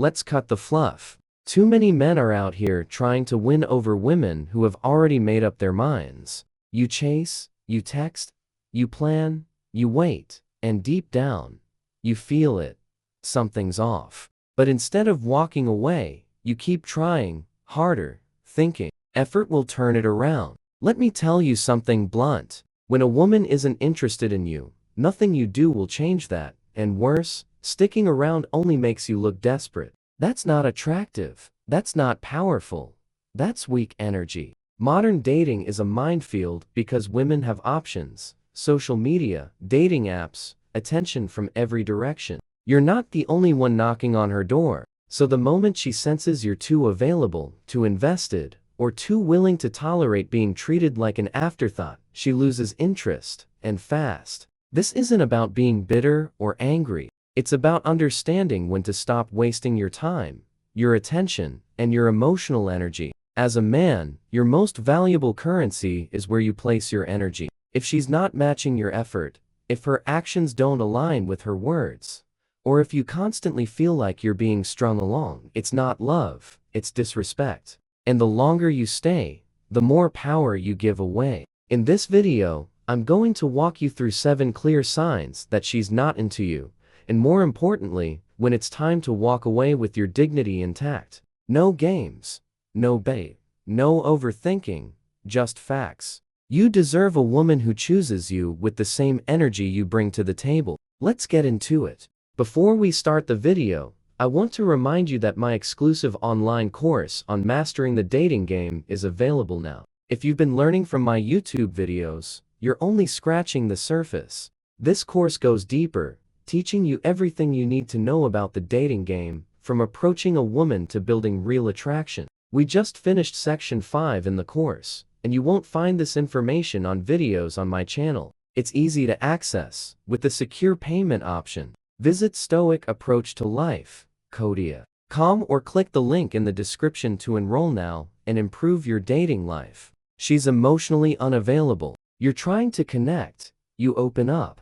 Let's cut the fluff. Too many men are out here trying to win over women who have already made up their minds. You chase, you text, you plan, you wait, and deep down, you feel it. Something's off. But instead of walking away, you keep trying, harder, thinking, effort will turn it around. Let me tell you something blunt. When a woman isn't interested in you, nothing you do will change that, and worse, sticking around only makes you look desperate. That's not attractive. That's not powerful. That's weak energy. Modern dating is a minefield because women have options, social media, dating apps, attention from every direction. You're not the only one knocking on her door, so the moment she senses you're too available, too invested, or too willing to tolerate being treated like an afterthought, she loses interest, and fast. This isn't about being bitter or angry. It's about understanding when to stop wasting your time, your attention, and your emotional energy. As a man, your most valuable currency is where you place your energy. If she's not matching your effort, if her actions don't align with her words, or if you constantly feel like you're being strung along, it's not love, it's disrespect. And the longer you stay, the more power you give away. In this video, I'm going to walk you through 7 clear signs that she's not into you, and more importantly, when it's time to walk away with your dignity intact. No games, no bait, no overthinking, just facts. You deserve a woman who chooses you with the same energy you bring to the table. Let's get into it. Before we start the video, I want to remind you that my exclusive online course on mastering the dating game is available now. If you've been learning from my YouTube videos, you're only scratching the surface. This course goes deeper, teaching you everything you need to know about the dating game, from approaching a woman to building real attraction. We just finished section 5 in the course, and you won't find this information on videos on my channel. It's easy to access, with the secure payment option. Visit Stoic Approach To Life, Kodia.com, or click the link in the description to enroll now and improve your dating life. She's emotionally unavailable. You're trying to connect. You open up.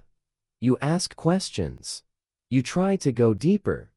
You ask questions. You try to go deeper.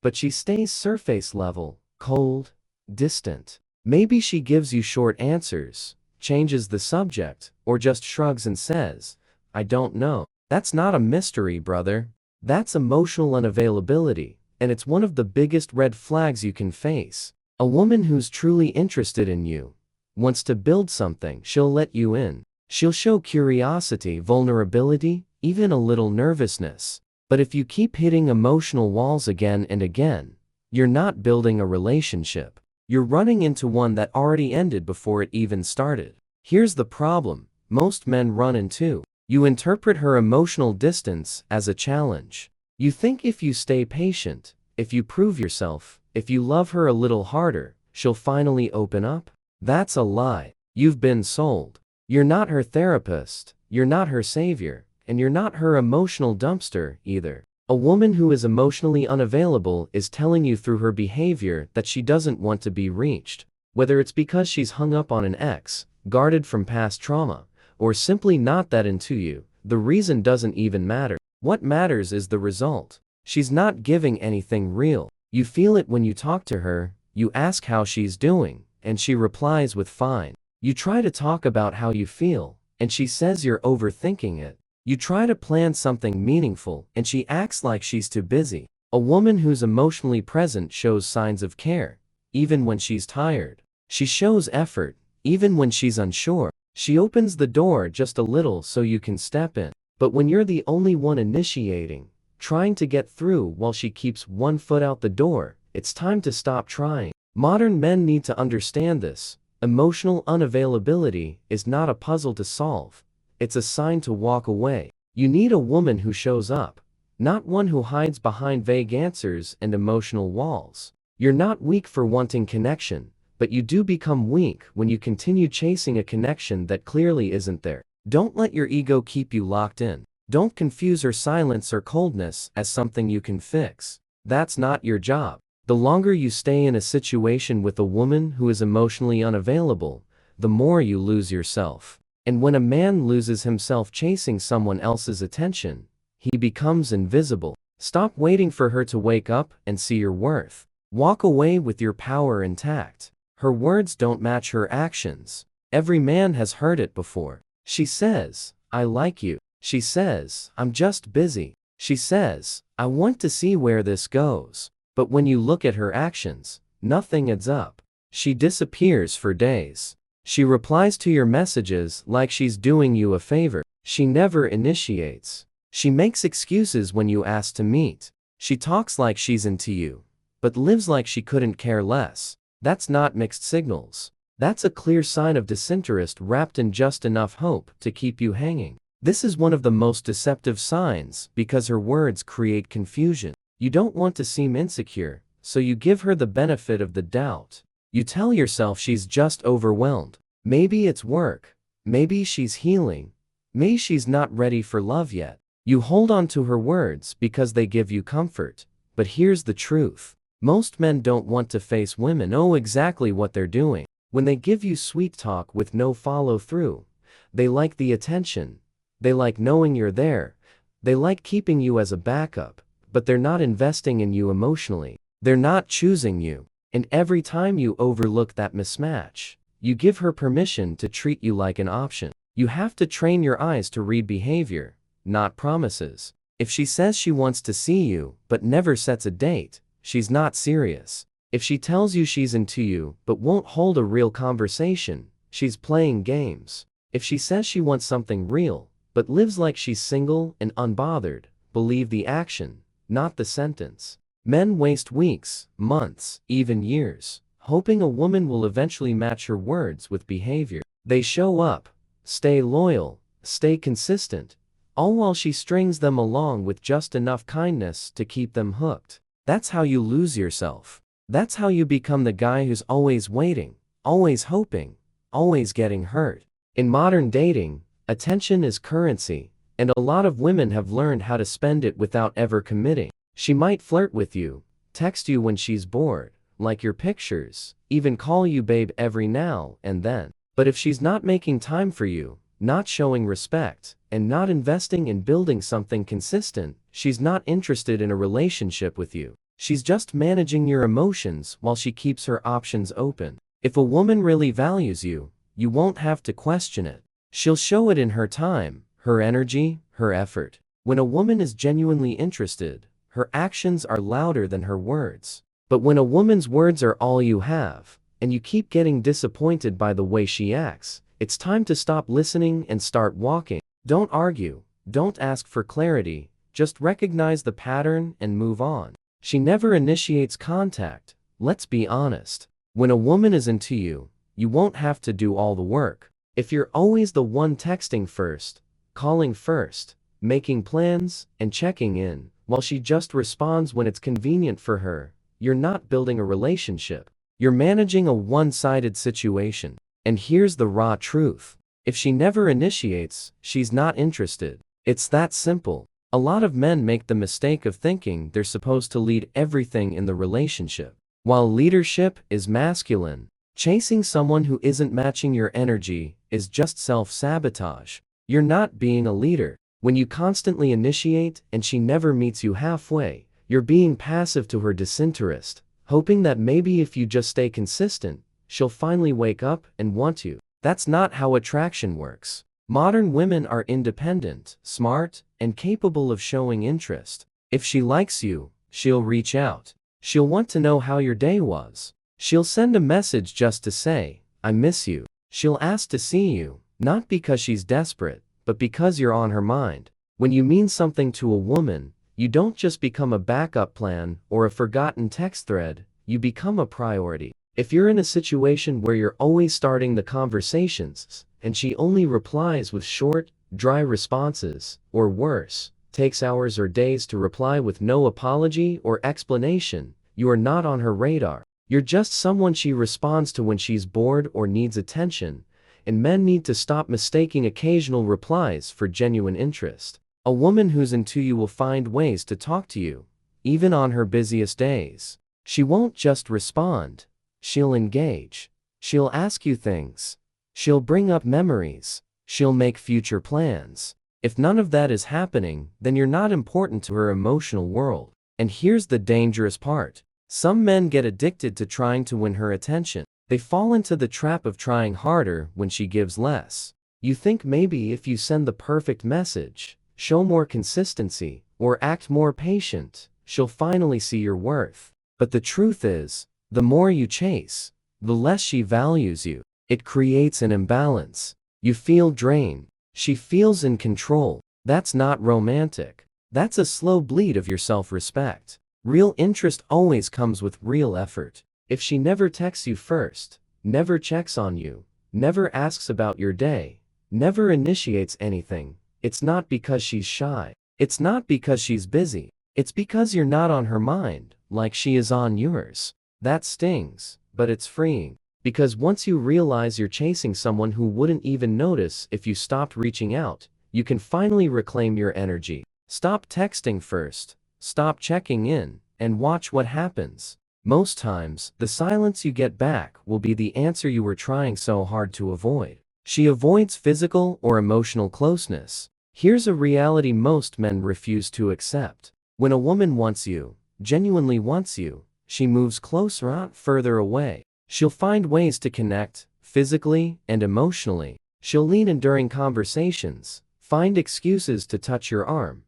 But she stays surface level, cold, distant. Maybe she gives you short answers, changes the subject, or just shrugs and says, "I don't know." That's not a mystery, brother. That's emotional unavailability, and it's one of the biggest red flags you can face. A woman who's truly interested in you, wants to build something, she'll let you in. She'll show curiosity, vulnerability, even a little nervousness. But if you keep hitting emotional walls again and again, you're not building a relationship. You're running into one that already ended before it even started. Here's the problem most men run into. You interpret her emotional distance as a challenge. You think if you stay patient, if you prove yourself, if you love her a little harder, she'll finally open up. That's a lie. You've been sold. You're not her therapist, you're not her savior, and you're not her emotional dumpster either. A woman who is emotionally unavailable is telling you through her behavior that she doesn't want to be reached. Whether it's because she's hung up on an ex, guarded from past trauma, or simply not that into you, the reason doesn't even matter. What matters is the result. She's not giving anything real. You feel it when you talk to her, you ask how she's doing, and she replies with fine. You try to talk about how you feel, and she says you're overthinking it. You try to plan something meaningful, and she acts like she's too busy. A woman who's emotionally present shows signs of care, even when she's tired. She shows effort, even when she's unsure. She opens the door just a little so you can step in. But when you're the only one initiating, trying to get through while she keeps one foot out the door, it's time to stop trying. Modern men need to understand this. Emotional unavailability is not a puzzle to solve. It's a sign to walk away. You need a woman who shows up, not one who hides behind vague answers and emotional walls. You're not weak for wanting connection, but you do become weak when you continue chasing a connection that clearly isn't there. Don't let your ego keep you locked in. Don't confuse her silence or coldness as something you can fix. That's not your job. The longer you stay in a situation with a woman who is emotionally unavailable, the more you lose yourself. And when a man loses himself chasing someone else's attention, he becomes invisible. Stop waiting for her to wake up and see your worth. Walk away with your power intact. Her words don't match her actions. Every man has heard it before. She says, I like you. She says, I'm just busy. She says, I want to see where this goes. But when you look at her actions, nothing adds up. She disappears for days. She replies to your messages like she's doing you a favor. She never initiates. She makes excuses when you ask to meet. She talks like she's into you, but lives like she couldn't care less. That's not mixed signals. That's a clear sign of disinterest wrapped in just enough hope to keep you hanging. This is one of the most deceptive signs because her words create confusion. You don't want to seem insecure, so you give her the benefit of the doubt. You tell yourself she's just overwhelmed. Maybe it's work. Maybe she's healing. Maybe she's not ready for love yet. You hold on to her words because they give you comfort. But here's the truth. Most men don't want to face women know exactly what they're doing. When they give you sweet talk with no follow-through, they like the attention. They like knowing you're there. They like keeping you as a backup, but they're not investing in you emotionally. They're not choosing you. And every time you overlook that mismatch, you give her permission to treat you like an option. You have to train your eyes to read behavior, not promises. If she says she wants to see you, but never sets a date, she's not serious. If she tells you she's into you, but won't hold a real conversation, she's playing games. If she says she wants something real, but lives like she's single and unbothered, believe the action, not the sentence. Men waste weeks, months, even years, hoping a woman will eventually match her words with behavior. They show up, stay loyal, stay consistent, all while she strings them along with just enough kindness to keep them hooked. That's how you lose yourself. That's how you become the guy who's always waiting, always hoping, always getting hurt. In modern dating, attention is currency, and a lot of women have learned how to spend it without ever committing. She might flirt with you, text you when she's bored, like your pictures, even call you babe every now and then. But if she's not making time for you, not showing respect, and not investing in building something consistent, she's not interested in a relationship with you. She's just managing your emotions while she keeps her options open. If a woman really values you, you won't have to question it. She'll show it in her time, her energy, her effort. When a woman is genuinely interested, her actions are louder than her words. But when a woman's words are all you have, and you keep getting disappointed by the way she acts, it's time to stop listening and start walking. Don't argue, don't ask for clarity, just recognize the pattern and move on. She never initiates contact, let's be honest. When a woman is into you, you won't have to do all the work. If you're always the one texting first, calling first, making plans, and checking in, while she just responds when it's convenient for her, you're not building a relationship. You're managing a one-sided situation. And here's the raw truth. If she never initiates, she's not interested. It's that simple. A lot of men make the mistake of thinking they're supposed to lead everything in the relationship. While leadership is masculine, chasing someone who isn't matching your energy is just self-sabotage. You're not being a leader. When you constantly initiate and she never meets you halfway, you're being passive to her disinterest, hoping that maybe if you just stay consistent, she'll finally wake up and want you. That's not how attraction works. Modern women are independent, smart, and capable of showing interest. If she likes you, she'll reach out. She'll want to know how your day was. She'll send a message just to say, I miss you. She'll ask to see you, not because she's desperate, but because you're on her mind. When you mean something to a woman, you don't just become a backup plan or a forgotten text thread, you become a priority. If you're in a situation where you're always starting the conversations, and she only replies with short, dry responses, or worse, takes hours or days to reply with no apology or explanation, you are not on her radar. You're just someone she responds to when she's bored or needs attention, and men need to stop mistaking occasional replies for genuine interest. A woman who's into you will find ways to talk to you, even on her busiest days. She won't just respond. She'll engage. She'll ask you things. She'll bring up memories. She'll make future plans. If none of that is happening, then you're not important to her emotional world. And here's the dangerous part. Some men get addicted to trying to win her attention. They fall into the trap of trying harder when she gives less. You think maybe if you send the perfect message, show more consistency, or act more patient, she'll finally see your worth. But the truth is, the more you chase, the less she values you. It creates an imbalance. You feel drained. She feels in control. That's not romantic. That's a slow bleed of your self-respect. Real interest always comes with real effort. If she never texts you first, never checks on you, never asks about your day, never initiates anything, it's not because she's shy. It's not because she's busy. It's because you're not on her mind, like she is on yours. That stings, but it's freeing. Because once you realize you're chasing someone who wouldn't even notice if you stopped reaching out, you can finally reclaim your energy. Stop texting first, stop checking in, and watch what happens. Most times, the silence you get back will be the answer you were trying so hard to avoid. She avoids physical or emotional closeness. Here's a reality most men refuse to accept. When a woman wants you, genuinely wants you, she moves closer, not further away. She'll find ways to connect, physically and emotionally. She'll lean in during conversations, find excuses to touch your arm.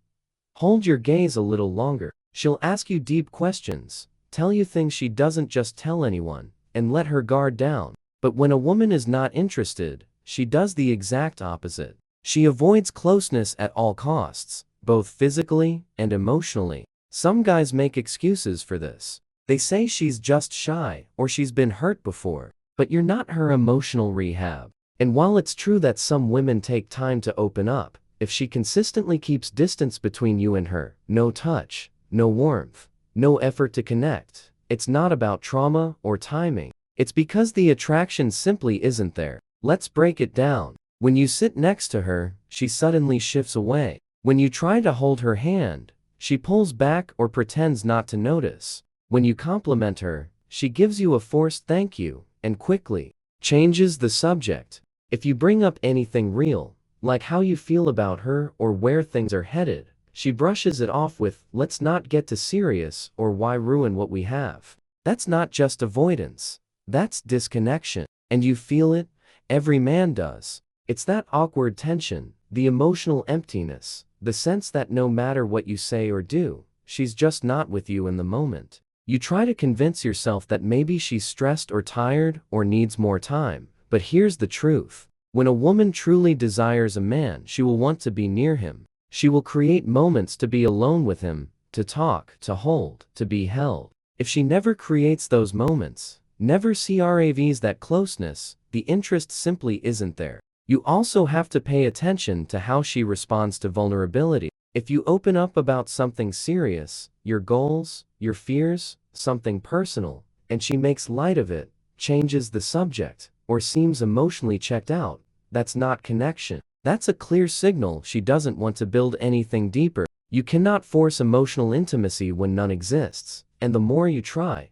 Hold your gaze a little longer. She'll ask you deep questions, tell you things she doesn't just tell anyone, and let her guard down. But when a woman is not interested, she does the exact opposite. She avoids closeness at all costs, both physically and emotionally. Some guys make excuses for this. They say she's just shy or she's been hurt before, but you're not her emotional rehab. And while it's true that some women take time to open up, if she consistently keeps distance between you and her, no touch, no warmth, no effort to connect, it's not about trauma or timing. It's because the attraction simply isn't there. Let's break it down. When you sit next to her, she suddenly shifts away. When you try to hold her hand, she pulls back or pretends not to notice. When you compliment her, she gives you a forced thank you, and quickly changes the subject. If you bring up anything real, like how you feel about her or where things are headed, she brushes it off with, let's not get too serious or why ruin what we have. That's not just avoidance. That's disconnection. And you feel it? Every man does. It's that awkward tension, the emotional emptiness, the sense that no matter what you say or do, she's just not with you in the moment. You try to convince yourself that maybe she's stressed or tired or needs more time, but here's the truth. When a woman truly desires a man, she will want to be near him. She will create moments to be alone with him, to talk, to hold, to be held. If she never creates those moments, never CRAVs that closeness, the interest simply isn't there. You also have to pay attention to how she responds to vulnerability. If you open up about something serious, your goals, your fears, something personal, and she makes light of it, changes the subject, or seems emotionally checked out, that's not connection. That's a clear signal she doesn't want to build anything deeper. You cannot force emotional intimacy when none exists, and the more you try,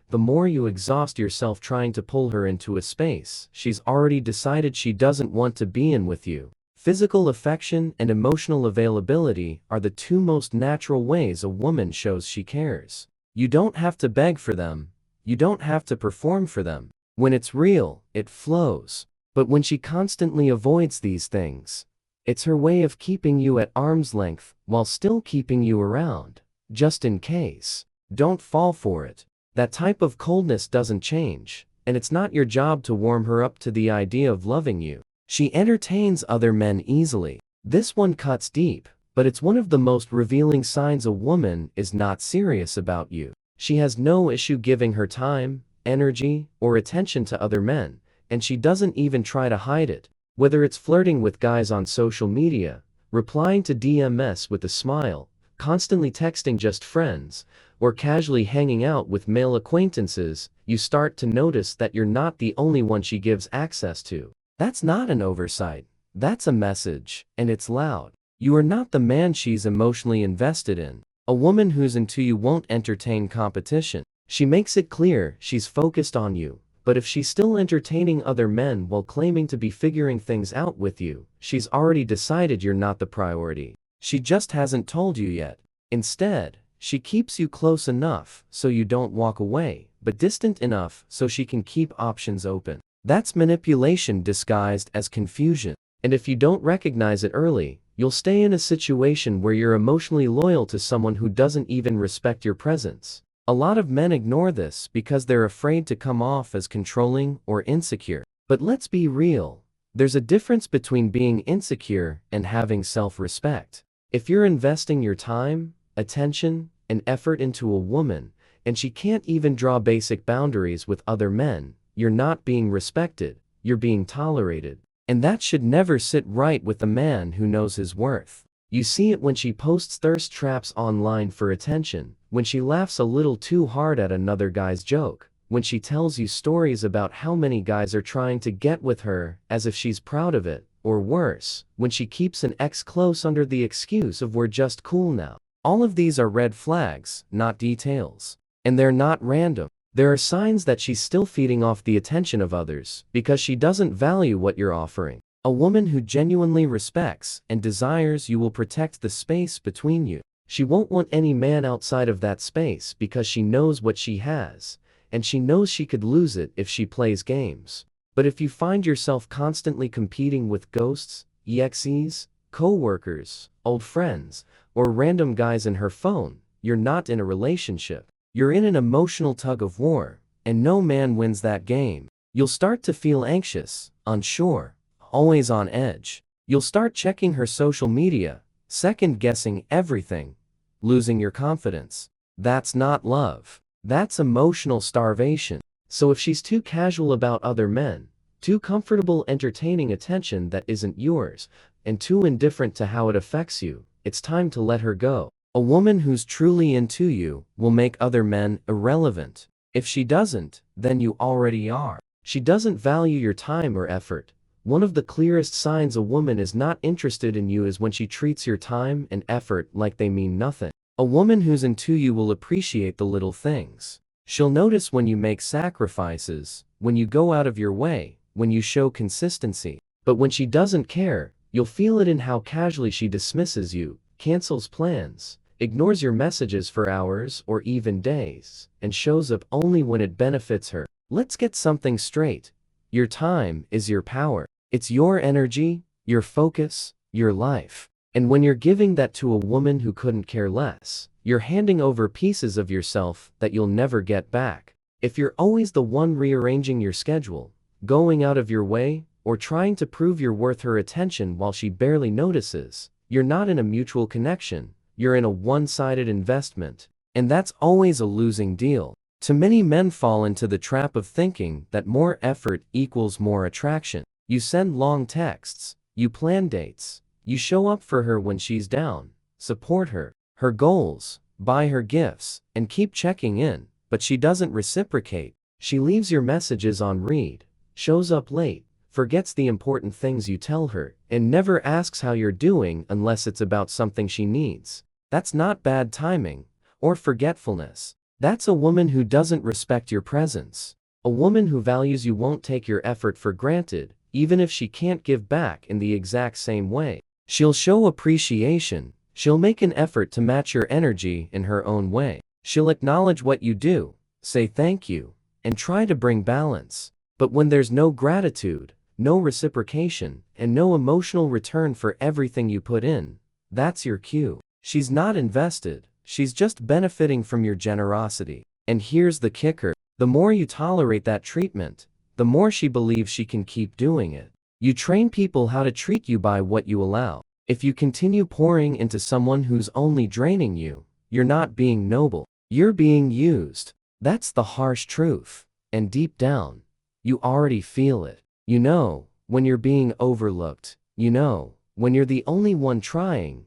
the more you exhaust yourself trying to pull her into a space she's already decided she doesn't want to be in with you. Physical affection and emotional availability are the two most natural ways a woman shows she cares. You don't have to beg for them. You don't have to perform for them. When it's real, it flows. But when she constantly avoids these things, it's her way of keeping you at arm's length while still keeping you around, just in case. Don't fall for it. That type of coldness doesn't change, and it's not your job to warm her up to the idea of loving you. She entertains other men easily. This one cuts deep, but it's one of the most revealing signs a woman is not serious about you. She has no issue giving her time, energy, or attention to other men, and she doesn't even try to hide it. Whether it's flirting with guys on social media, replying to DMs with a smile, constantly texting just friends, or casually hanging out with male acquaintances, you start to notice that you're not the only one she gives access to. That's not an oversight. That's a message, and it's loud. You are not the man she's emotionally invested in. A woman who's into you won't entertain competition. She makes it clear she's focused on you, but if she's still entertaining other men while claiming to be figuring things out with you, she's already decided you're not the priority. She just hasn't told you yet. Instead, She keeps you close enough so you don't walk away, but distant enough so she can keep options open. That's manipulation disguised as confusion. And if you don't recognize it early, you'll stay in a situation where you're emotionally loyal to someone who doesn't even respect your presence. A lot of men ignore this because they're afraid to come off as controlling or insecure. But let's be real. There's a difference between being insecure and having self-respect. If you're investing your time, attention, and effort into a woman, and she can't even draw basic boundaries with other men, you're not being respected, you're being tolerated. And that should never sit right with a man who knows his worth. You see it when she posts thirst traps online for attention, when she laughs a little too hard at another guy's joke, when she tells you stories about how many guys are trying to get with her as if she's proud of it, or worse, when she keeps an ex close under the excuse of "we're just cool now." All of these are red flags, not details. And they're not random. There are signs that she's still feeding off the attention of others because she doesn't value what you're offering. A woman who genuinely respects and desires you will protect the space between you. She won't want any man outside of that space because she knows what she has, and she knows she could lose it if she plays games. But if you find yourself constantly competing with ghosts, exes, co-workers, old friends, or random guys in her phone, you're not in a relationship. You're in an emotional tug-of-war, and no man wins that game. You'll start to feel anxious, unsure, always on edge. You'll start checking her social media, second-guessing everything, losing your confidence. That's not love. That's emotional starvation. So if she's too casual about other men, too comfortable entertaining attention that isn't yours, and too indifferent to how it affects you, it's time to let her go. A woman who's truly into you will make other men irrelevant. If she doesn't, then you already are. She doesn't value your time or effort. One of the clearest signs a woman is not interested in you is when she treats your time and effort like they mean nothing. A woman who's into you will appreciate the little things. She'll notice when you make sacrifices, when you go out of your way, when you show consistency. But when she doesn't care, you'll feel it in how casually she dismisses you, cancels plans, ignores your messages for hours or even days, and shows up only when it benefits her. Let's get something straight. Your time is your power. It's your energy, your focus, your life. And when you're giving that to a woman who couldn't care less, you're handing over pieces of yourself that you'll never get back. If you're always the one rearranging your schedule, going out of your way, or trying to prove you're worth her attention while she barely notices, you're not in a mutual connection. You're in a one-sided investment. And that's always a losing deal. Too many men fall into the trap of thinking that more effort equals more attraction. You send long texts, you plan dates, you show up for her when she's down, support her goals, buy her gifts, and keep checking in, but she doesn't reciprocate. She leaves your messages on read, shows up late, forgets the important things you tell her, and never asks how you're doing unless it's about something she needs. That's not bad timing or forgetfulness. That's a woman who doesn't respect your presence. A woman who values you won't take your effort for granted, even if she can't give back in the exact same way. She'll show appreciation. She'll make an effort to match your energy in her own way. She'll acknowledge what you do, say thank you, and try to bring balance. But when there's no gratitude, no reciprocation, and no emotional return for everything you put in, that's your cue. She's not invested, she's just benefiting from your generosity. And here's the kicker. The more you tolerate that treatment, the more she believes she can keep doing it. You train people how to treat you by what you allow. If you continue pouring into someone who's only draining you, you're not being noble. You're being used. That's the harsh truth. And deep down, you already feel it. You know when you're being overlooked. You know when you're the only one trying.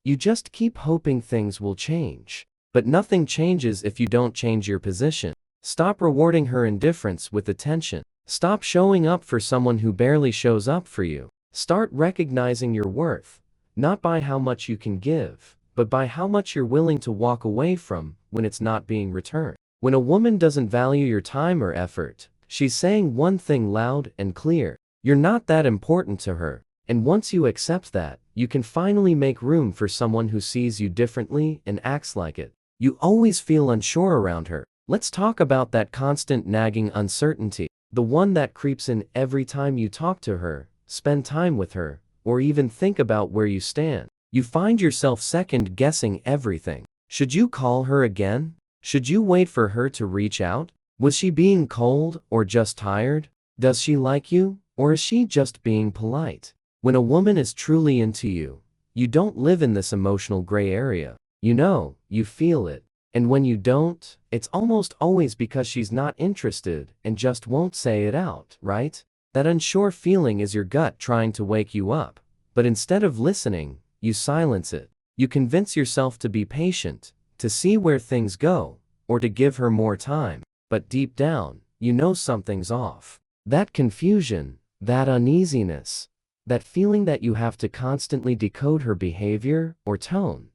You just keep hoping things will change. But nothing changes if you don't change your position. Stop rewarding her indifference with attention. Stop showing up for someone who barely shows up for you. Start recognizing your worth, not by how much you can give, but by how much you're willing to walk away from when it's not being returned. When a woman doesn't value your time or effort, she's saying one thing loud and clear. You're not that important to her. And once you accept that, you can finally make room for someone who sees you differently and acts like it. You always feel unsure around her. Let's talk about that constant nagging uncertainty, the one that creeps in every time you talk to her, spend time with her, or even think about where you stand. You find yourself second-guessing everything. Should you call her again? Should you wait for her to reach out? Was she being cold or just tired? Does she like you, or is she just being polite? When a woman is truly into you, you don't live in this emotional gray area. You know, you feel it. And when you don't, it's almost always because she's not interested and just won't say it out, right? That unsure feeling is your gut trying to wake you up. But instead of listening, you silence it. You convince yourself to be patient, to see where things go, or to give her more time. But deep down, you know something's off. That confusion, that uneasiness, that feeling that you have to constantly decode her behavior or tone,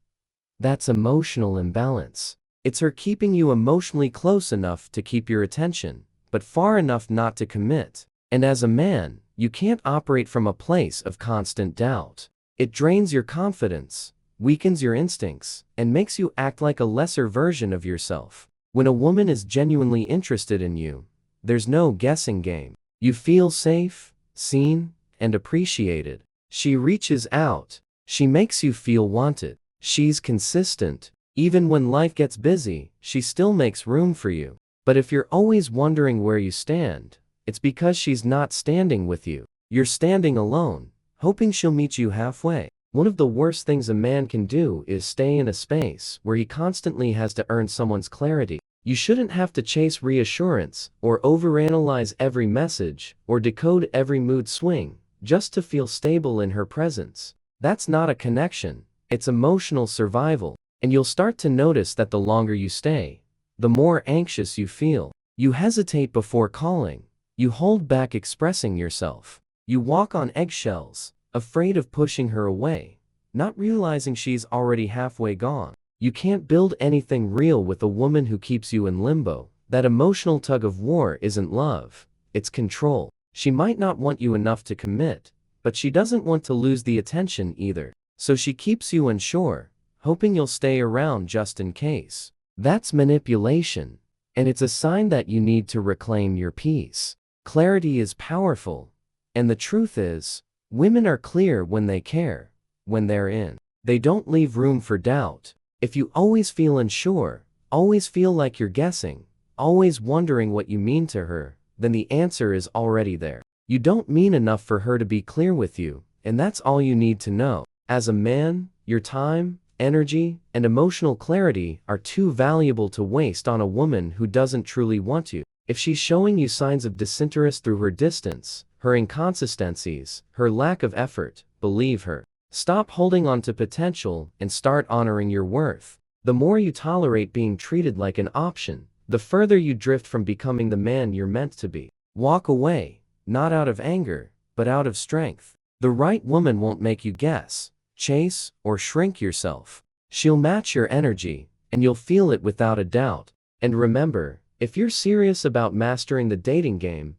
that's emotional imbalance. It's her keeping you emotionally close enough to keep your attention, but far enough not to commit. And as a man, you can't operate from a place of constant doubt. It drains your confidence, weakens your instincts, and makes you act like a lesser version of yourself. When a woman is genuinely interested in you, there's no guessing game. You feel safe, seen, and appreciated. She reaches out. She makes you feel wanted. She's consistent. Even when life gets busy, she still makes room for you. But if you're always wondering where you stand, it's because she's not standing with you. You're standing alone, hoping she'll meet you halfway. One of the worst things a man can do is stay in a space where he constantly has to earn someone's clarity. You shouldn't have to chase reassurance, or overanalyze every message, or decode every mood swing, just to feel stable in her presence. That's not a connection, it's emotional survival. And you'll start to notice that the longer you stay, the more anxious you feel. You hesitate before calling. You hold back expressing yourself. You walk on eggshells, afraid of pushing her away, not realizing she's already halfway gone. You can't build anything real with a woman who keeps you in limbo. That emotional tug of war isn't love, it's control. She might not want you enough to commit, but she doesn't want to lose the attention either. So she keeps you unsure, hoping you'll stay around just in case. That's manipulation, and it's a sign that you need to reclaim your peace. Clarity is powerful, and the truth is, women are clear when they care, when they're in. They don't leave room for doubt. If you always feel unsure, always feel like you're guessing, always wondering what you mean to her, then the answer is already there. You don't mean enough for her to be clear with you, and that's all you need to know. As a man, your time, energy, and emotional clarity are too valuable to waste on a woman who doesn't truly want you. If she's showing you signs of disinterest through her distance, her inconsistencies, her lack of effort, believe her. Stop holding on to potential and start honoring your worth. The more you tolerate being treated like an option, the further you drift from becoming the man you're meant to be. Walk away, not out of anger, but out of strength. The right woman won't make you guess, chase, or shrink yourself. She'll match your energy, and you'll feel it without a doubt. And remember, if you're serious about mastering the dating game,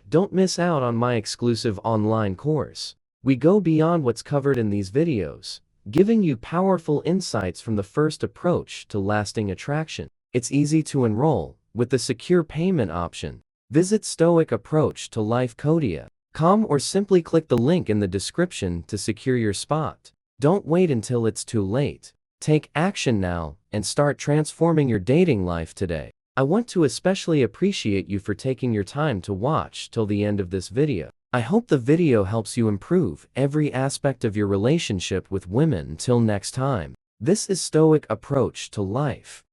don't miss out on my exclusive online course. We go beyond what's covered in these videos, giving you powerful insights from the first approach to lasting attraction. It's easy to enroll, with the secure payment option. Visit Stoic Approach To Life Kodia.com or simply click the link in the description to secure your spot. Don't wait until it's too late. Take action now and start transforming your dating life today. I want to especially appreciate you for taking your time to watch till the end of this video. I hope the video helps you improve every aspect of your relationship with women. Until next time, this is Stoic Approach to Life.